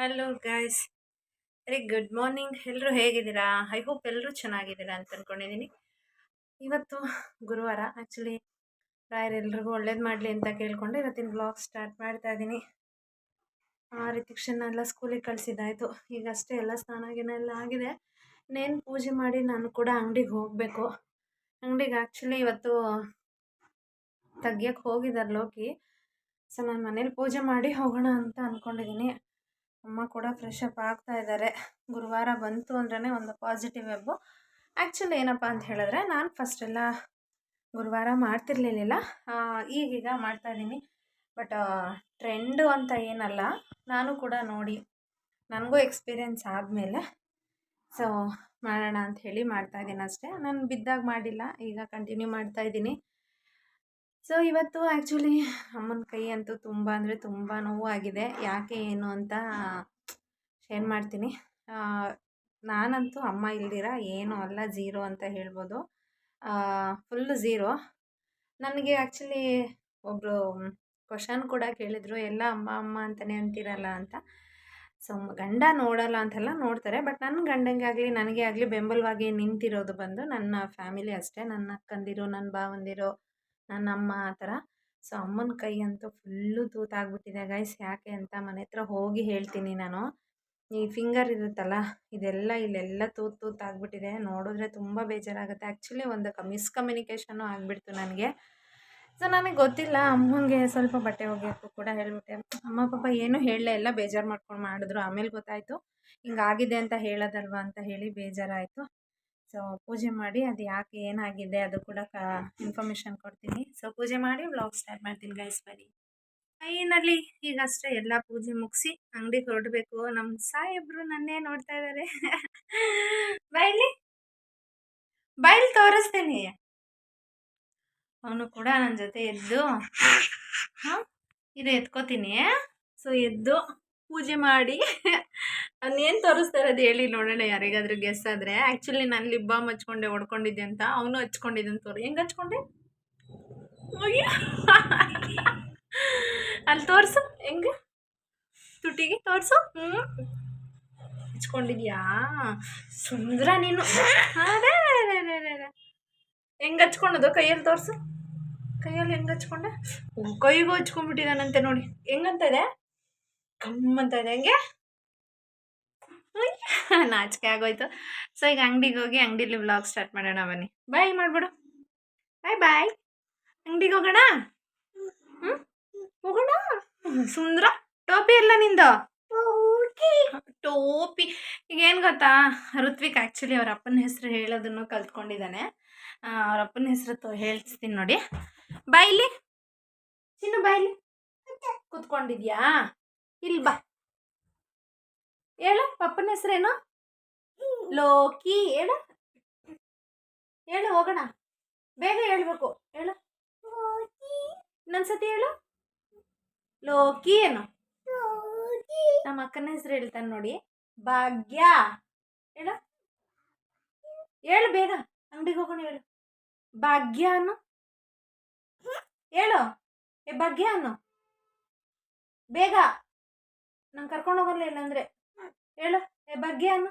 Hello guys, very good morning. ಎಲ್ಲರೂ ಹೇಗಿದ್ದೀರಾ? I hope ಎಲ್ಲರೂ ಚೆನ್ನಾಗಿದ್ದೀರಾ ಅಂತ ಅನ್ಕೊಂಡಿದ್ದೀನಿ. ಇವತ್ತು ಗುರುವಾರ. ಆ್ಯಕ್ಚುಲಿ ರಾಯರೆಲ್ರಿಗೂ ಒಳ್ಳೇದು ಮಾಡಲಿ ಅಂತ ಕೇಳ್ಕೊಂಡು ಇವತ್ತಿನ ಬ್ಲಾಗ್ ಸ್ಟಾರ್ಟ್ ಮಾಡ್ತಾ ಇದ್ದೀನಿ. ರಿತಿಕ್ಷನ್ ಎಲ್ಲ ಸ್ಕೂಲಿಗೆ ಕಳಿಸಿದ್ದಾಯಿತು. ಈಗಷ್ಟೇ ಎಲ್ಲ ಸ್ನಾನ ಗಿನ ಎಲ್ಲ ಆಗಿದೆ. ಇನ್ನೇನು ಪೂಜೆ ಮಾಡಿ ನಾನು ಕೂಡ ಅಂಗಡಿಗೆ ಹೋಗಬೇಕು. ಅಂಗಡಿಗೆ ಆ್ಯಕ್ಚುಲಿ ಇವತ್ತು ತೆಗಿಯೋಕ್ಕೆ ಹೋಗಿದ್ದಾರೆ ಲೋಕಿ. ಸೊ ನಾನು ಮನೇಲಿ ಪೂಜೆ ಮಾಡಿ ಹೋಗೋಣ ಅಂತ ಅಂದ್ಕೊಂಡಿದ್ದೀನಿ. ಅಮ್ಮ ಕೂಡ ಫ್ರೆಶ್ ಅಪ್ ಆಗ್ತಾ ಇದ್ದಾರೆ. ಗುರುವಾರ ಬಂತು ಅಂದ್ರೇ ಒಂದು ಪಾಸಿಟಿವ್ ವೆಬ್ಬು. ಆ್ಯಕ್ಚುಲಿ ಏನಪ್ಪ ಅಂತ ಹೇಳಿದ್ರೆ, ನಾನು ಫಸ್ಟೆಲ್ಲ ಗುರುವಾರ ಮಾಡ್ತಿರ್ಲಿಲ್ಲ, ಈಗೀಗ ಮಾಡ್ತಾಯಿದ್ದೀನಿ. ಬಟ್ ಟ್ರೆಂಡು ಅಂತ ಏನಲ್ಲ, ನಾನು ಕೂಡ ನೋಡಿ ನನಗೂ ಎಕ್ಸ್ಪೀರಿಯೆನ್ಸ್ ಆದಮೇಲೆ ಸೊ ಮಾಡೋಣ ಅಂತ ಹೇಳಿ ಮಾಡ್ತಾಯಿದ್ದೀನಿ ಅಷ್ಟೇ. ನಾನು ಬಿದ್ದಾಗ ಮಾಡಿಲ್ಲ, ಈಗ ಕಂಟಿನ್ಯೂ ಮಾಡ್ತಾಯಿದ್ದೀನಿ. ಸೊ ಇವತ್ತು ಆ್ಯಕ್ಚುಲಿ ಅಮ್ಮನ ಕೈ ಅಂತೂ ತುಂಬ ಅಂದರೆ ತುಂಬ ನೋವಾಗಿದೆ. ಯಾಕೆ ಏನು ಅಂತ ಶೇರ್ ಮಾಡ್ತೀನಿ. ನಾನಂತೂ ಅಮ್ಮ ಇಲ್ದಿರ ಏನೂ ಅಲ್ಲ, ಝೀರೋ ಅಂತ ಹೇಳ್ಬೋದು. Full zero. ನನಗೆ ಆ್ಯಕ್ಚುಲಿ ಒಬ್ಬರು ಕ್ವಶನ್ ಕೂಡ ಕೇಳಿದರು, ಎಲ್ಲ ಅಮ್ಮ ಅಮ್ಮ ಅಂತಲೇ ಅಂತೀರಲ್ಲ ಅಂತ. ಸೊ ಗಂಡ ನೋಡಲ್ಲ ಅಂತೆಲ್ಲ ನೋಡ್ತಾರೆ, ಬಟ್ ನನ್ನ ಗಂಡಂಗೆ ಆಗಲಿ ನನಗೆ ಆಗಲಿ ಬೆಂಬಲವಾಗಿ ನಿಂತಿರೋದು ಬಂದು ನನ್ನ ಫ್ಯಾಮಿಲಿ ಅಷ್ಟೇ. ನನ್ನ ಅಕ್ಕಂದಿರು, ನನ್ನ ಭಾವಂದಿರು, ನನ್ನ ಅಮ್ಮ, ಆ ಥರ. ಸೊ ಅಮ್ಮನ ಕೈ ಅಂತೂ ಫುಲ್ಲು ತೂತಾಗ್ಬಿಟ್ಟಿದೆ ಗೈಸ್. ಯಾಕೆ ಅಂತ ಮನೆ ಹತ್ರ ಹೋಗಿ ಹೇಳ್ತೀನಿ ನಾನು. ಈ ಫಿಂಗರ್ ಇರುತ್ತಲ್ಲ, ಇದೆಲ್ಲ ಇಲ್ಲೆಲ್ಲ ತೂತಾಗ್ಬಿಟ್ಟಿದೆ. ನೋಡಿದ್ರೆ ತುಂಬ ಬೇಜಾರಾಗುತ್ತೆ. ಆ್ಯಕ್ಚುಲಿ ಒಂದು ಮಿಸ್ಕಮ್ಯುನಿಕೇಷನ್ನು ಆಗಿಬಿಡ್ತು ನನಗೆ. ಸೊ ನನಗೆ ಗೊತ್ತಿಲ್ಲ. ಅಮ್ಮಂಗೆ ಸ್ವಲ್ಪ ಬಟ್ಟೆ ಒಗೆಯೋಕ್ಕೂ ಕೂಡ ಹೇಳ್ಬಿಟ್ಟೆ. ಅಮ್ಮ ಪಾಪ ಏನೂ ಹೇಳಲೇ ಇಲ್ಲ, ಬೇಜಾರು ಮಾಡ್ಕೊಂಡು ಮಾಡಿದ್ರು. ಆಮೇಲೆ ಗೊತ್ತಾಯಿತು ಹಿಂಗಾಗಿದೆ ಅಂತ ಹೇಳೋದಲ್ವ ಅಂತ ಹೇಳಿ ಬೇಜಾರಾಯಿತು. ಸೊ ಪೂಜೆ ಮಾಡಿ ಅದು ಯಾಕೆ ಏನಾಗಿದೆ ಅದು ಕೂಡ ಇನ್ಫಾರ್ಮೇಷನ್ ಕೊಡ್ತೀನಿ. ಸೊ ಪೂಜೆ ಮಾಡಿ ವ್ಲಾಗ್ ಸ್ಟಾರ್ಟ್ ಮಾಡ್ತೀನಿ ಗೈಸ್. ಬನ್ನಿ. ಫೈನಲಿ ಈಗಷ್ಟೇ ಎಲ್ಲ ಪೂಜೆ ಮುಗಿಸಿ ಅಂಗಡಿಗೆ ಹೊರಡಬೇಕು. ನಮ್ಮ ಸಾಹೇಬ್ರು ನನ್ನೇ ನೋಡ್ತಾ ಇದ್ದಾರೆ. ಬೈಲಿ ತೋರಿಸ್ತೀನಿ. ಅವನು ಕೂಡ ನನ್ನ ಜೊತೆ ಎದ್ದು ಇದು ಎತ್ಕೋತೀನಿ. ಸೊ ಎದ್ದು ಪೂಜೆ ಮಾಡಿ ಅವನೇನು ತೋರಿಸ್ತಾ ಇರೋದು ಹೇಳಿ ನೋಡೋಣ, ಯಾರಿಗಾದ್ರೂ ಗೆಸ್ ಆದರೆ. ಆ್ಯಕ್ಚುಲಿ ನಾನು ಲಿಪ್ ಬಾಮ್ ಹಚ್ಕೊಂಡೆ ಹೊಡ್ಕೊಂಡಿದ್ದೆ ಅಂತ, ಅವನು ಹಚ್ಕೊಂಡಿದ್ದಂತ ತೋರಿ. ಹೆಂಗೆ ಹಚ್ಕೊಂಡೆ? ಅಲ್ಲಿ ತೋರಿಸು, ಹೆಂಗೆ ತುಟಿಗೆ ತೋರಿಸು. ಹಚ್ಕೊಂಡಿದ್ಯಾ ಸುಂದ್ರ ನೀನು? ಅದೇ ಹೆಂಗೆ ಹಚ್ಕೊಳೋದು? ಕೈಯಲ್ಲಿ ತೋರಿಸು. ಕೈಯಲ್ಲಿ ಹೆಂಗೆ ಹಚ್ಕೊಂಡೆ? ಕೈಗೂ ಹಚ್ಕೊಂಡ್ಬಿಟ್ಟಿದ್ದಾನಂತೆ ನೋಡಿ. ಹೆಂಗಂತ ಇದೆ? ಕಮ್ಮಂತ ಇದೆ. ಹೆಂಗೆ? ನಾಚಿಕೆ ಆಗೋಯ್ತು. ಸೊ ಈಗ ಅಂಗಡಿಗೆ ಹೋಗಿ ಅಂಗಡಿಲಿ ವ್ಲಾಗ್ ಸ್ಟಾರ್ಟ್ ಮಾಡೋಣ. ಬನ್ನಿ. ಬಾಯ್ ಮಾಡಿಬಿಡು. ಬಾಯ್. ಅಂಗಡಿಗೆ ಹೋಗೋಣ. ಹೋಗೋಣ. ಸುಂದ್ರ ಟೋಪಿ ಎಲ್ಲ ನಿಂದು? ಟೋಪಿ. ಈಗ ಏನು ಗೊತ್ತಾ, ಋತ್ವಿಕ್ ಆ್ಯಕ್ಚುಲಿ ಅವ್ರ ಅಪ್ಪನ ಹೆಸರು ಹೇಳೋದನ್ನು ಕಲ್ತ್ಕೊಂಡಿದ್ದಾನೆ. ಅವ್ರ ಅಪ್ಪನ ಹೆಸರು ಹೇಳ್ತೀನಿ ನೋಡಿ. ಬಾಯ್ಲಿ ಚಿನ್ನು, ಬಾಯ್ಲಿ. ಕೂತ್ಕೊಂಡಿದ್ಯಾ? ಇಲ್ಲಿ ಬಾ. ಹೇಳು ಪಪ್ಪನ ಹೆಸರೇನು? ಲೋಕಿ. ಹೇಳು ಹೋಗೋಣ. ಬೇಗ ಹೇಳ್ಬೇಕು. ಹೇಳು ಇನ್ನೊಂದ್ಸತಿ ಹೇಳು. ಲೋಕಿ ಏನು? ನಮ್ಮ ಅಕ್ಕನ ಹೆಸರು ಹೇಳ್ತಾನೆ ನೋಡಿ. ಭಾಗ್ಯ. ಹೇಳು ಬೇಗ. ಅಂಗಡಿಗೆ ಹೋಗೋಣ. ಹೇಳು ಭಾಗ್ಯ ಅನ್ನು. ಹೇಳು ಭಾಗ್ಯ ಅನ್ನು ಬೇಗ. ನಂಗೆ ಕರ್ಕೊಂಡು ಹೋಗಲ್ಲ ಇಲ್ಲಾಂದ್ರೆ. ಹೇಳು ಭಾಗ್ಯ ಅನ್ನು.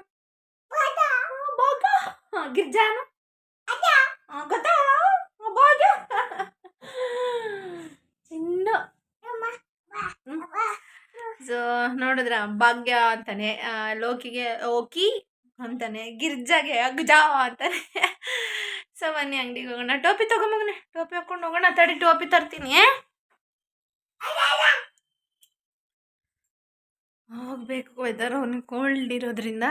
ಗಿರ್ಜಾ ಅನ್ನು. ಗೊತ್ತಾ? ಭಾಗ್ಯ ಚಿನ್ನು. ಸೊ ನೋಡಿದ್ರ, ಭಾಗ್ಯ ಅಂತಾನೆ, ಲೋಕಿಗೆ ಓಕಿ ಅಂತಾನೆ, ಗಿರ್ಜಾಗೆ ಅಗ್ಜಾ ಅಂತಾನೆ. ಸೊ ಬನ್ನಿ ಅಂಗಡಿಗೆ ಹೋಗೋಣ. ಟೋಪಿ ತಗೊಂಬಗನೆ, ಟೋಪಿ ಹಾಕೊಂಡು ಹೋಗೋಣ. ತಡಿ ಟೋಪಿ ತರ್ತೀನಿ. ಹೋಗ್ಬೇಕು. ವೆದರ್ ಅವನಿಗೆ ಕೋಲ್ಡ್ ಇರೋದ್ರಿಂದ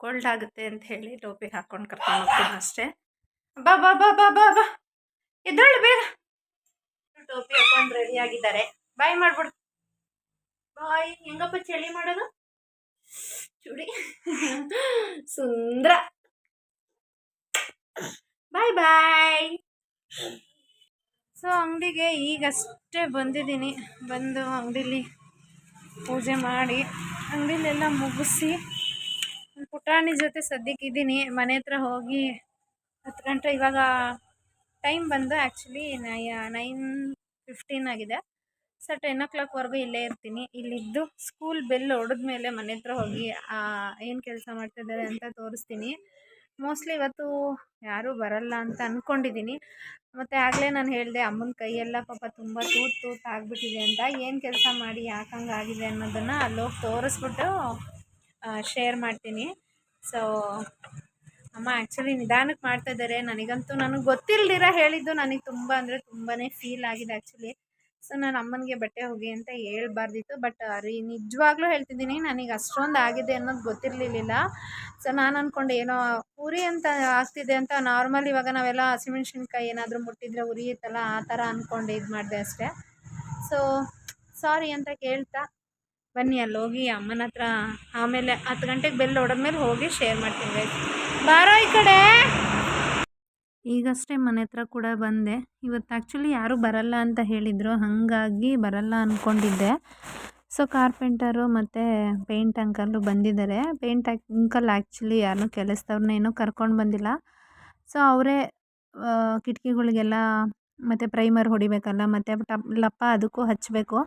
ಕೋಲ್ಡ್ ಆಗುತ್ತೆ ಅಂತ ಹೇಳಿ ಟೋಪಿ ಹಾಕೊಂಡು ಕರ್ಕೊಂಡು ಹೋಗ್ತೀನಿ ಅಷ್ಟೇ. ಬಾ ಬಾ ಬಾ ಬಾ ಬಾ ಬಾ ಎದ್ದೇಳು ಬೇಗ. ಟೋಪಿ ಹಾಕೊಂಡು ರೆಡಿ ಆಗಿದ್ದಾರೆ. ಬಾಯ್ ಮಾಡ್ಬಿಡು. ಬಾಯ್. ಹೆಂಗಪ್ಪ ಚಳಿ ಮಾಡೋದು? ಚುಡಿ. ಸುಂದ್ರ. ಬಾಯ್. ಸೊ ಅಂಗಡಿಗೆ ಈಗಷ್ಟೇ ಬಂದಿದ್ದೀನಿ. ಬಂದು ಅಂಗಡಿಲಿ ಪೂಜೆ ಮಾಡಿ ಅಂಗಡಿಲೆಲ್ಲ ಮುಗಿಸಿ ಪುಟಾಣಿ ಜೊತೆ ಸದ್ಯಕ್ಕಿದ್ದೀನಿ. ಮನೆ ಹತ್ರ ಹೋಗಿ 10 ಗಂಟೆ. ಇವಾಗ ಟೈಮ್ ಬಂದು ಆ್ಯಕ್ಚುಲಿ 9:15 ಆಗಿದೆ. ಸೊ 10 o'clockವರೆಗೂ ಇಲ್ಲೇ ಇರ್ತೀನಿ. ಇಲ್ಲಿದ್ದು ಸ್ಕೂಲ್ ಬೆಲ್ ಹೊಡೆದ್ಮೇಲೆ ಮನೆ ಹತ್ರ ಹೋಗಿ ಏನು ಕೆಲಸ ಮಾಡ್ತಿದ್ದಾರೆ ಅಂತ ತೋರಿಸ್ತೀನಿ. ಮೋಸ್ಟ್ಲಿ ಇವತ್ತು ಯಾರೂ ಬರಲ್ಲ ಅಂತ ಅಂದ್ಕೊಂಡಿದ್ದೀನಿ. ಮತ್ತು ಆಗಲೇ ನಾನು ಹೇಳಿದೆ ಅಮ್ಮನ ಕೈಯೆಲ್ಲ ಪಾಪ ತುಂಬ ತೂತು ತೂತು ಆಗಿಬಿಟ್ಟಿದೆ ಅಂತ. ಏನು ಕೆಲಸ ಮಾಡಿ ಯಾಕೆ ಹಂಗಾಗಿದೆ ಅನ್ನೋದನ್ನು ಅಲ್ಲೋಗಿ ತೋರಿಸ್ಬಿಟ್ಟು ಶೇರ್ ಮಾಡ್ತೀನಿ. ಸೊ ಅಮ್ಮ ಆ್ಯಕ್ಚುಲಿ ನಿಧಾನಕ್ಕೆ ಮಾಡ್ತಾಯಿದ್ದಾರೆ. ನನಗೆ ಗೊತ್ತಿಲ್ದಿರ ಹೇಳಿದ್ದು ನನಗೆ ತುಂಬ ಅಂದರೆ ತುಂಬಾ ಫೀಲ್ ಆಗಿದೆ ಆ್ಯಕ್ಚುಲಿ. ಸೊ ನಾನು ಅಮ್ಮನಿಗೆ ಬಟ್ಟೆ ಒಗಿ ಅಂತ ಹೇಳ್ಬಾರ್ದಿತ್ತು. ಬಟ್ ನಿಜವಾಗ್ಲೂ ಹೇಳ್ತಿದ್ದೀನಿ, ನನಗೆ ಅಷ್ಟೊಂದು ಆಗಿದೆ ಅನ್ನೋದು ಗೊತ್ತಿರಲಿಲ್ಲ. ಸೊ ನಾನು ಅಂದ್ಕೊಂಡೆ ಏನೋ ಉರಿ ಅಂತ ಆಗ್ತಿದೆ ಅಂತ. ನಾರ್ಮಲ್ ಇವಾಗ ನಾವೆಲ್ಲ ಹಸಿಮೆಣ್ಸಿನ್ಕಾಯಿ ಏನಾದರೂ ಮುಟ್ಟಿದ್ರೆ ಉರಿಯುತ್ತಲ್ಲ, ಆ ಥರ ಅಂದ್ಕೊಂಡು ಇದು ಮಾಡಿದೆ ಅಷ್ಟೇ. ಸೊ ಸಾರಿ ಅಂತ ಕೇಳ್ತಾ ಬನ್ನಿ ಅಲ್ಲಿ ಹೋಗಿ ಅಮ್ಮನ ಹತ್ರ ಆಮೇಲೆ 10 ಗಂಟೆಗೆ ಬೆಲ್ ಹೊಡೆದ್ಮೇಲೆ ಹೋಗಿ ಶೇರ್ ಮಾಡ್ತೀನಿ ಗೈಸ್. ಬಾರೋ ಈ ಕಡೆ. ಈಗಷ್ಟೇ ಮನೆ ಹತ್ರ ಕೂಡ ಬಂದೆ. ಇವತ್ತು ಆ್ಯಕ್ಚುಲಿ ಯಾರೂ ಬರಲ್ಲ ಅಂತ ಹೇಳಿದರು, ಹಾಗಾಗಿ ಬರಲ್ಲ ಅಂದ್ಕೊಂಡಿದ್ದೆ. ಸೊ ಕಾರ್ಪೆಂಟರು ಮತ್ತು ಪೇಂಟ್ ಅಂಕಲ್ಲು ಬಂದಿದ್ದಾರೆ. ಪೇಂಟ್ ಅಂಕಲ್ ಆ್ಯಕ್ಚುಲಿ ಯಾರನ್ನೂ ಕೆಲಸದವ್ರನ್ನೇನೂ ಕರ್ಕೊಂಡು ಬಂದಿಲ್ಲ. ಸೊ ಅವರೇ ಕಿಟಕಿಗಳಿಗೆಲ್ಲ ಮತ್ತು ಪ್ರೈಮರ್ ಹೊಡಿಬೇಕಲ್ಲ, ಮತ್ತು ಲಪ್ಪ ಅದಕ್ಕೂ ಹಚ್ಚಬೇಕು.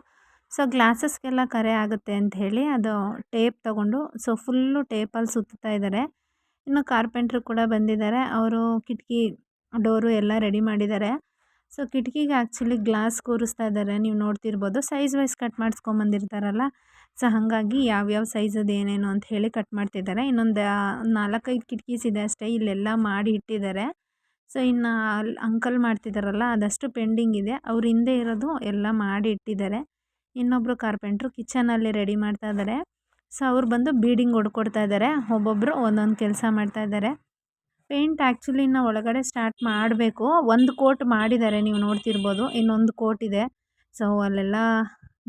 ಸೊ ಗ್ಲಾಸಸ್ಗೆಲ್ಲ ಕರೆ ಆಗುತ್ತೆ ಅಂಥೇಳಿ ಅದು ಟೇಪ್ ತೊಗೊಂಡು ಸೊ ಫುಲ್ಲು ಟೇಪಲ್ಲಿ ಸುತ್ತಾ ಇದ್ದಾರೆ. ಇನ್ನು ಕಾರ್ಪೆಂಟ್ರು ಕೂಡ ಬಂದಿದ್ದಾರೆ. ಅವರು ಕಿಟಕಿ ಡೋರು ಎಲ್ಲ ರೆಡಿ ಮಾಡಿದ್ದಾರೆ. ಸೊ ಕಿಟಕಿಗೆ ಆ್ಯಕ್ಚುಲಿ ಗ್ಲಾಸ್ ಕೂರಿಸ್ತಾ ಇದ್ದಾರೆ. ನೀವು ನೋಡ್ತಿರ್ಬೋದು, ಸೈಜ್ ವೈಸ್ ಕಟ್ ಮಾಡಿಸ್ಕೊಂಬಂದಿರ್ತಾರಲ್ಲ. ಸೊ ಹಾಗಾಗಿ ಯಾವ್ಯಾವ ಸೈಜದು ಏನೇನು ಅಂತ ಹೇಳಿ ಕಟ್ ಮಾಡ್ತಿದ್ದಾರೆ. ಇನ್ನೊಂದು 4-5 ಕಿಟಕೀಸ್ ಇದೆ ಅಷ್ಟೇ, ಇಲ್ಲೆಲ್ಲ ಮಾಡಿ ಇಟ್ಟಿದ್ದಾರೆ. ಸೊ ಇನ್ನು ಅಲ್ಲಿ ಅಂಕಲ್ ಮಾಡ್ತಿದ್ದಾರಲ್ಲ ಅದಷ್ಟು ಪೆಂಡಿಂಗ್ ಇದೆ. ಅವ್ರ ಹಿಂದೆ ಇರೋದು ಎಲ್ಲ ಮಾಡಿ ಇಟ್ಟಿದ್ದಾರೆ. ಇನ್ನೊಬ್ಬರು ಕಾರ್ಪೆಂಟ್ರು ಕಿಚನಲ್ಲಿ ರೆಡಿ ಮಾಡ್ತಾ ಇದ್ದಾರೆ. ಸೊ ಅವ್ರು ಬಂದು ಬೀಡಿಂಗ್ ಹೊಡ್ಕೊಡ್ತಾ ಇದ್ದಾರೆ. ಒಬ್ಬೊಬ್ಬರು ಒಂದೊಂದು ಕೆಲಸ ಮಾಡ್ತಾ ಇದ್ದಾರೆ. ಪೇಂಟ್ ಆ್ಯಕ್ಚುಲಿ ಇನ್ನು ಒಳಗಡೆ ಸ್ಟಾರ್ಟ್ ಮಾಡಬೇಕು. ಒಂದು ಕೋಟ್ ಮಾಡಿದ್ದಾರೆ, ನೀವು ನೋಡ್ತಿರ್ಬೋದು. ಇನ್ನೊಂದು ಕೋಟ್ ಇದೆ. ಸೊ ಅಲ್ಲೆಲ್ಲ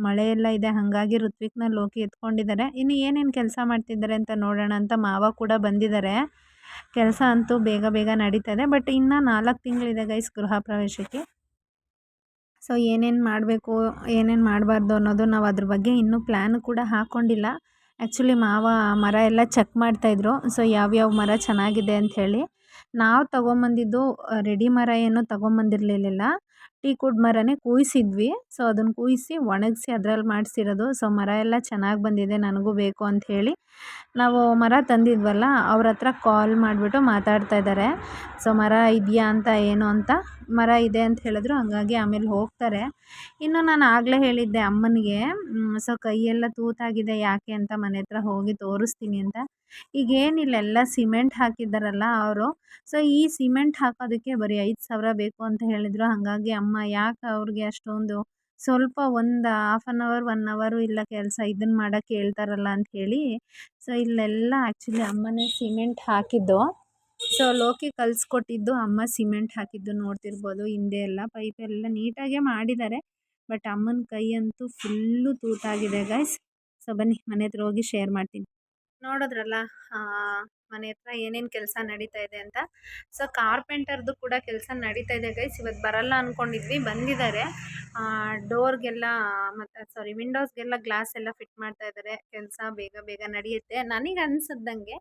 ಮಳೆ ಎಲ್ಲ ಇದೆ, ಹಾಗಾಗಿ ಋತ್ವಿಕ್ನ ಲೋಕಿ ಎತ್ಕೊಂಡಿದ್ದಾರೆ. ಇನ್ನು ಏನೇನು ಕೆಲಸ ಮಾಡ್ತಿದ್ದಾರೆ ಅಂತ ನೋಡೋಣ ಅಂತ ಮಾವ ಕೂಡ ಬಂದಿದ್ದಾರೆ. ಕೆಲಸ ಅಂತೂ ಬೇಗ ಬೇಗ ನಡೀತದೆ. ಬಟ್ ಇನ್ನು 4 ತಿಂಗಳಿದೆ ಗೈಸ್ ಗೃಹ ಪ್ರವೇಶಕ್ಕೆ. ಸೊ ಏನೇನು ಮಾಡಬೇಕು, ಏನೇನು ಮಾಡಬಾರ್ದು ಅನ್ನೋದು ನಾವು ಅದ್ರ ಬಗ್ಗೆ ಇನ್ನೂ ಪ್ಲ್ಯಾನ್ ಕೂಡ ಹಾಕ್ಕೊಂಡಿಲ್ಲ. ಆ್ಯಕ್ಚುಲಿ ಮಾವ ಮರ ಎಲ್ಲ ಚೆಕ್ ಮಾಡ್ತಾಯಿದ್ರು. ಸೊ ಯಾವ್ಯಾವ ಮರ ಚೆನ್ನಾಗಿದೆ ಅಂಥೇಳಿ. ನಾವು ತೊಗೊಂಬಂದಿದ್ದು ರೆಡಿ ಮರ ಏನೂ ತೊಗೊಂಬಂದಿರಲಿಲ್ಲ. ಟೀಕುಡ್ ಮರನೇ ಕೂಯಿಸಿದ್ವಿ. ಸೊ ಅದನ್ನು ಕೂಯಿಸಿ ಒಣಗಿಸಿ ಅದ್ರಲ್ಲಿ ಮಾಡಿಸಿರೋದು. ಸೊ ಮರ ಎಲ್ಲ ಚೆನ್ನಾಗಿ ಬಂದಿದೆ, ನನಗೂ ಬೇಕು ಅಂಥೇಳಿ ನಾವು ಮರ ತಂದಿದ್ವಲ್ಲ, ಅವ್ರ ಹತ್ರ ಕಾಲ್ ಮಾಡಿಬಿಟ್ಟು ಮಾತಾಡ್ತಾ ಇದ್ದಾರೆ. ಸೊ ಮರ ಇದೆಯಾ ಅಂತ ಏನು ಅಂತ. ಮರ ಇದೆ ಅಂತ ಹೇಳಿದ್ರು, ಹಾಗಾಗಿ ಆಮೇಲೆ ಹೋಗ್ತಾರೆ. ಇನ್ನು ನಾನು ಆಗಲೇ ಹೇಳಿದ್ದೆ ಅಮ್ಮನಿಗೆ, ಸೊ ಕೈಯೆಲ್ಲ ತೂತಾಗಿದೆ ಯಾಕೆ ಅಂತ ಮನೆ ಹತ್ರ ಹೋಗಿ ತೋರಿಸ್ತೀನಿ ಅಂತ. ಈಗೇನಿಲ್ಲ, ಎಲ್ಲ ಸಿಮೆಂಟ್ ಹಾಕಿದ್ದಾರಲ್ಲ ಅವರು. ಸೊ ಈ ಸಿಮೆಂಟ್ ಹಾಕೋದಕ್ಕೆ ಬರೀ 5,000 ಬೇಕು ಅಂತ ಹೇಳಿದರು. ಹಾಗಾಗಿ ಅಮ್ಮ ಯಾಕೆ ಅವ್ರಿಗೆ ಅಷ್ಟೊಂದು, ಸ್ವಲ್ಪ ಒಂದು 1/2 ಅವರ್ 1 ಅವರು ಇಲ್ಲ ಕೆಲಸ ಇದನ್ನು ಮಾಡೋಕ್ಕೆ ಹೇಳ್ತಾರಲ್ಲ ಅಂಥೇಳಿ. ಸೊ ಇಲ್ಲೆಲ್ಲ ಆ್ಯಕ್ಚುಲಿ ಅಮ್ಮನೇ ಸಿಮೆಂಟ್ ಹಾಕಿದ್ದು. ಸೊ ಲೋಕಿ ಕಲಿಸ್ಕೊಟ್ಟಿದ್ದು ಅಮ್ಮ ಸಿಮೆಂಟ್ ಹಾಕಿದ್ದು ನೋಡ್ತಿರ್ಬೋದು. ಹಿಂದೆ ಎಲ್ಲ ಪೈಪೆಲ್ಲ ನೀಟಾಗೇ ಮಾಡಿದ್ದಾರೆ. ಬಟ್ ಅಮ್ಮನ ಕೈ ಅಂತೂ ಫುಲ್ಲು ತೂತಾಗಿದೆ ಗೈಸ್. ಸೊ ಬನ್ನಿ ಮನೆ ಹತ್ರ ಹೋಗಿ ಶೇರ್ ಮಾಡ್ತೀನಿ. ನೋಡಿದ್ರಲ್ಲ ಮನೆ ಹತ್ರ ಏನೇನು ಕೆಲಸ ನಡೀತಾ ಇದೆ ಅಂತ. ಸೊ ಕಾರ್ಪೆಂಟರ್ದು ಕೂಡ ಕೆಲಸ ನಡೀತಾ ಇದೆ ಗೈಸ್. ಇವತ್ತು ಬರಲ್ಲ ಅಂದ್ಕೊಂಡಿದ್ವಿ, ಬಂದಿದ್ದಾರೆ. ಡೋರ್ಗೆಲ್ಲ ಮತ್ತು ವಿಂಡೋಸ್ಗೆಲ್ಲ ಗ್ಲಾಸ್ ಎಲ್ಲ ಫಿಟ್ ಮಾಡ್ತಾ ಇದ್ದಾರೆ. ಕೆಲಸ ಬೇಗ ಬೇಗ ನಡೆಯುತ್ತೆ ನನಗೆ ಅನ್ಸಿದ್ದಂಗೆ.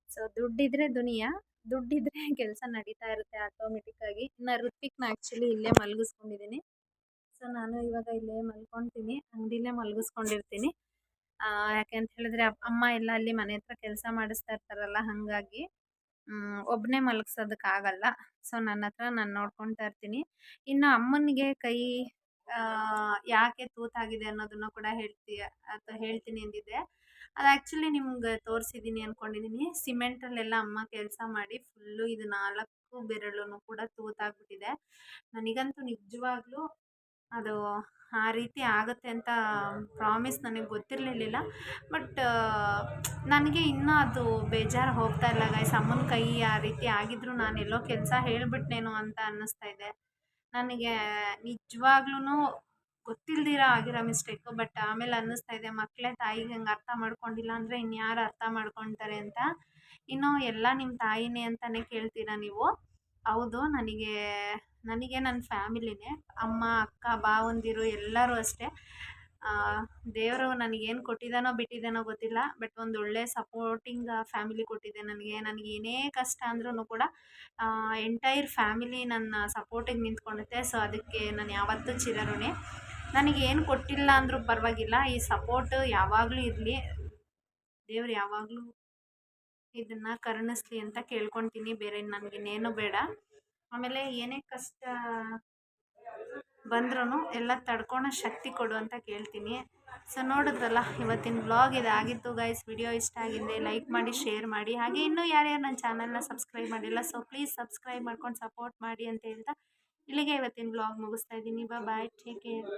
ಸೊ ದುಡ್ಡಿದ್ರೆ ದುನಿಯಾ, ದುಡ್ಡಿದ್ರೆ ಕೆಲಸ ನಡೀತಾ ಇರುತ್ತೆ ಆಟೋಮೆಟಿಕ್ಕಾಗಿ. ಇನ್ನು ಋತ್ವಿಕ್ನ ಆ್ಯಕ್ಚುಲಿ ಇಲ್ಲೇ ಮಲಗಿಸ್ಕೊಂಡಿದ್ದೀನಿ. ಸೊ ನಾನು ಇವಾಗ ಇಲ್ಲೇ ಮಲ್ಕೊತೀನಿ, ಅಂಗಡಿಲೇ ಮಲಗಿಸ್ಕೊಂಡಿರ್ತೀನಿ. ಯಾಕೆ ಅಂತ ಹೇಳಿದ್ರೆ ಅಮ್ಮ ಎಲ್ಲ ಅಲ್ಲಿ ಮನೆ ಹತ್ರ ಕೆಲಸ ಮಾಡಿಸ್ತಾ ಇರ್ತಾರಲ್ಲ, ಹಾಗಾಗಿ ಒಬ್ಬನೇ ಮಲಗ್ಸೋದಕ್ಕಾಗಲ್ಲ. ಸೊ ನನ್ನ ಹತ್ರ ನಾನು ನೋಡ್ಕೊತಾ ಇರ್ತೀನಿ. ಇನ್ನು ಅಮ್ಮನಿಗೆ ಕೈ ಯಾಕೆ ತೂತಾಗಿದೆ ಅನ್ನೋದನ್ನು ಕೂಡ ಹೇಳ್ತೀನಿ ಅಂದಿದ್ದೆ. ಅದು ಆ್ಯಕ್ಚುಲಿ ನಿಮ್ಗೆ ತೋರಿಸಿದ್ದೀನಿ ಅಂದ್ಕೊಂಡಿದ್ದೀನಿ. ಸಿಮೆಂಟಲ್ಲೆಲ್ಲ ಅಮ್ಮ ಕೆಲಸ ಮಾಡಿ ಫುಲ್ಲು ಇದು 4 ಬೆರಳು ಕೂಡ ತೂತಾಗ್ಬಿಟ್ಟಿದೆ. ನನಗಂತೂ ನಿಜವಾಗ್ಲೂ ಅದು ಆ ರೀತಿ ಆಗುತ್ತೆ ಅಂತ ಪ್ರಾಮಿಸ್ ನನಗೆ ಗೊತ್ತಿರಲಿಲ್ಲ. ಬಟ್ ನನಗೆ ಇನ್ನೂ ಅದು ಬೇಜಾರು ಹೋಗ್ತಾ ಇಲ್ಲ ಗೈಸ್. ಅಮ್ಮನ ಕೈ ಆ ರೀತಿ ಆಗಿದ್ರು ನಾನೆಲ್ಲೋ ಕೆಲಸ ಹೇಳಿಬಿಟ್ನೇನೋ ಅಂತ ಅನ್ನಿಸ್ತಾ ಇದೆ ನನಗೆ. ನಿಜವಾಗ್ಲೂ ಗೊತ್ತಿಲ್ದಿರ ಆಗಿರೋ ಮಿಸ್ಟೇಕು. ಬಟ್ ಆಮೇಲೆ ಅನ್ನಿಸ್ತಾ ಇದೆ, ಮಕ್ಕಳೇ ತಾಯಿಗೆ ಹಂಗೆ ಅರ್ಥ ಮಾಡ್ಕೊಂಡಿಲ್ಲ ಅಂದರೆ ಇನ್ಯಾರು ಅರ್ಥ ಮಾಡ್ಕೊತಾರೆ ಅಂತ. ಇನ್ನು ಎಲ್ಲ ನಿಮ್ಮ ತಾಯಿನೇ ಅಂತಲೇ ಕೇಳ್ತೀರಾ ನೀವು. ಹೌದು, ನನಗೆ ನನ್ನ ಫ್ಯಾಮಿಲಿನೇ. ಅಮ್ಮ, ಅಕ್ಕ, ಭಾವಂದಿರು ಎಲ್ಲರೂ ಅಷ್ಟೇ. ದೇವರು ನನಗೇನು ಕೊಟ್ಟಿದ್ದಾನೋ ಬಿಟ್ಟಿದ್ದಾನೋ ಗೊತ್ತಿಲ್ಲ. ಬಟ್ ಒಂದು ಒಳ್ಳೆ ಸಪೋರ್ಟಿಂಗ್ ಫ್ಯಾಮಿಲಿ ಕೊಟ್ಟಿದೆ ನನಗೆ. ಏನೇ ಕಷ್ಟ ಅಂದ್ರೂ ಕೂಡ ಎಂಟೈರ್ ಫ್ಯಾಮಿಲಿ ನನ್ನ ಸಪೋರ್ಟಿಗೆ ನಿಂತ್ಕೊಳ್ಳುತ್ತೆ. ಸೊ ಅದಕ್ಕೆ ನಾನು ಯಾವತ್ತೂ ಚಿರಋಣಿ. ನನಗೇನು ಕೊಟ್ಟಿಲ್ಲ ಅಂದರೂ ಪರವಾಗಿಲ್ಲ, ಈ ಸಪೋರ್ಟ್ ಯಾವಾಗಲೂ ಇರಲಿ, ದೇವ್ರು ಯಾವಾಗಲೂ ಇದನ್ನು ಕರುಣಿಸ್ಲಿ ಅಂತ ಕೇಳ್ಕೊತೀನಿ. ಬೇರೆ ನನಗಿನ್ನೇನು ಬೇಡ. ಆಮೇಲೆ ಏನೇ ಕಷ್ಟ ಬಂದ್ರೂ ಎಲ್ಲ ತಡ್ಕೊಳೋ ಶಕ್ತಿ ಕೊಡು ಅಂತ ಕೇಳ್ತೀನಿ. ಸೊ ನೋಡಿದ್ರಲ್ಲ, ಇವತ್ತಿನ ವ್ಲಾಗ್ ಇದಾಗಿತ್ತು ಗೈಸ್. ವಿಡಿಯೋ ಇಷ್ಟ ಆಗಿದೆ ಲೈಕ್ ಮಾಡಿ, ಶೇರ್ ಮಾಡಿ. ಹಾಗೆ ಇನ್ನೂ ಯಾರ್ಯಾರು ನನ್ನ ಚಾನಲ್ನ ಸಬ್ಸ್ಕ್ರೈಬ್ ಮಾಡಿಲ್ಲ, ಸೊ ಪ್ಲೀಸ್ ಸಬ್ಸ್ಕ್ರೈಬ್ ಮಾಡ್ಕೊಂಡು ಸಪೋರ್ಟ್ ಮಾಡಿ ಅಂತ ಹೇಳ್ತಾ ಇಲ್ಲಿಗೆ ಇವತ್ತಿನ ವ್ಲಾಗ್ ಮುಗಿಸ್ತಾ ಇದ್ದೀನಿ. ಬಾಯ್, ಟೇಕ್ ಕೇರ್.